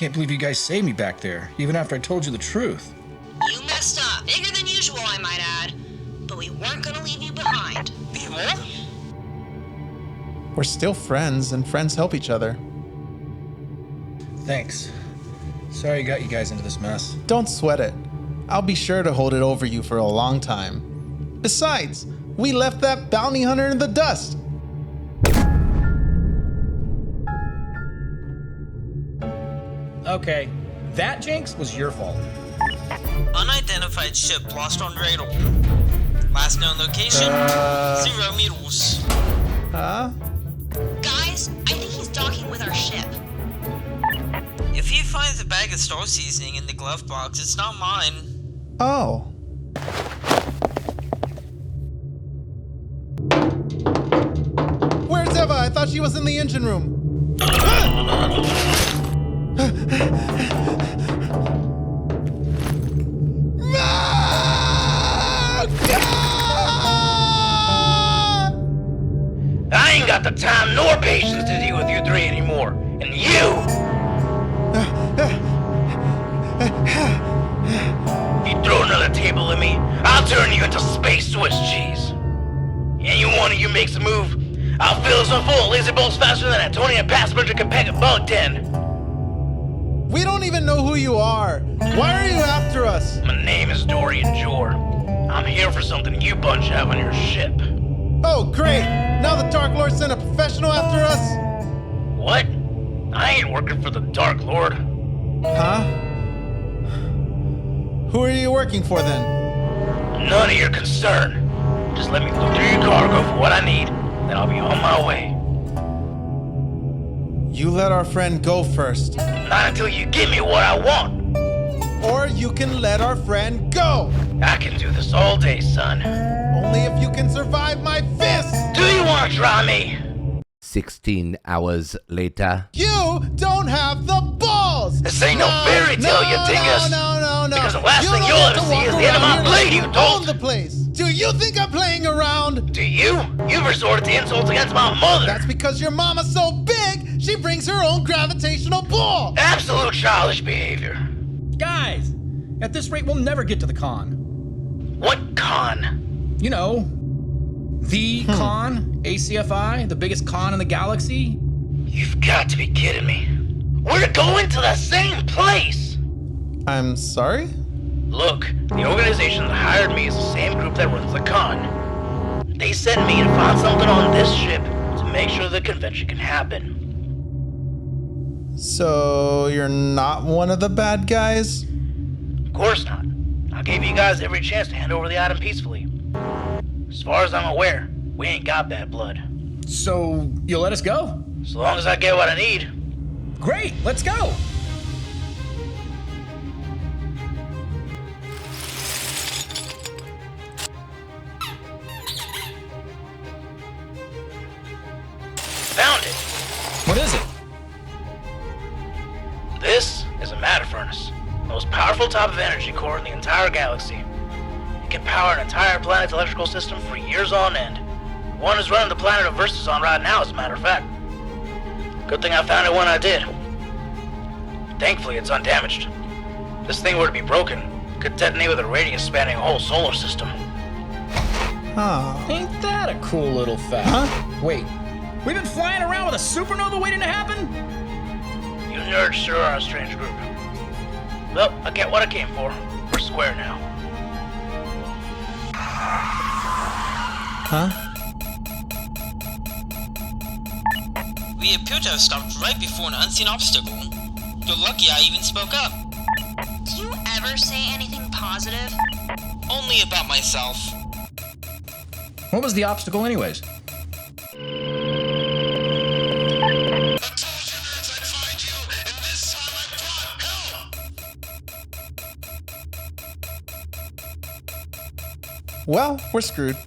Can't believe you guys saved me back there, even after I told you the truth. You messed up. Bigger than usual, I might add. But we weren't gonna leave you behind. We were? We're still friends, and friends help each other. Thanks. Sorry I got you guys into this mess. Don't sweat it. I'll be sure to hold it over you for a long time. Besides, we left that bounty hunter in the dust. Okay, that jinx was your fault. Unidentified ship lost on radar. Last known location, 0 meters. Huh? Guys, I think he's docking with our ship. If he finds a bag of star seasoning in the glove box, it's not mine. Oh. Where's Eva? I thought she was in the engine room. I ain't got the time nor patience to deal with you three anymore. And you! You throw another table at me, I'll turn you into space Swiss cheese. Any one of you makes a move, I'll fill this one full of laser bolts faster than Antonia Passburger can pack a bug 10. We don't even know who you are. Why are you after us? My name is Dorian Jor. I'm here for something you bunch have on your ship. Oh, great. Now the Dark Lord sent a professional after us? What? I ain't working for the Dark Lord. Huh? Who are you working for then? None of your concern. Just let me look through your cargo for what I need, then I'll be on my way. You let our friend go first. Not until you give me what I want. Or you can let our friend go. I can do this all day, son. Only if you can survive my fist. Do you want to try me? 16 hours later. You don't have the balls. This ain't no fairy tale, you dingus. No. Because the last thing don't you'll get ever to see walk is the end of my around blade, here you like dolt. own the place. Do you think I'm playing around? Do you? You've resorted to insults against my mother. That's because your mama's so big, she brings her own gravitational ball. Absolute childish behavior. Guys, at this rate, we'll never get to the con. What con? You know, the con, ACFI, the biggest con in the galaxy. You've got to be kidding me. We're going to the same place. I'm sorry? Look, the organization that hired me is the same group that runs the con. They sent me to find something on this ship to make sure the convention can happen. So you're not one of the bad guys? Of course not. I gave you guys every chance to hand over the item peacefully. As far as I'm aware, we ain't got bad blood. So, you'll let us go? As long as I get what I need. Great, let's go! Found it. What is it? This is a matter furnace. The most powerful type of energy core in the entire galaxy. It can power an entire planet's electrical system for years on end. One is running the planet of Versus on right now, as a matter of fact. Good thing I found it when I did. Thankfully, it's undamaged. If this thing were to be broken, it could detonate with a radius spanning a whole solar system. Oh. Ain't that a cool little fact? Huh? Wait, we've been flying around with a supernova waiting to happen? You nerds sure are a strange group. Well, I get what I came for. We're square now. Huh? We appear to have stopped right before an unseen obstacle. You're lucky I even spoke up. Do you ever say anything positive? Only about myself. What was the obstacle anyways? Well, we're screwed.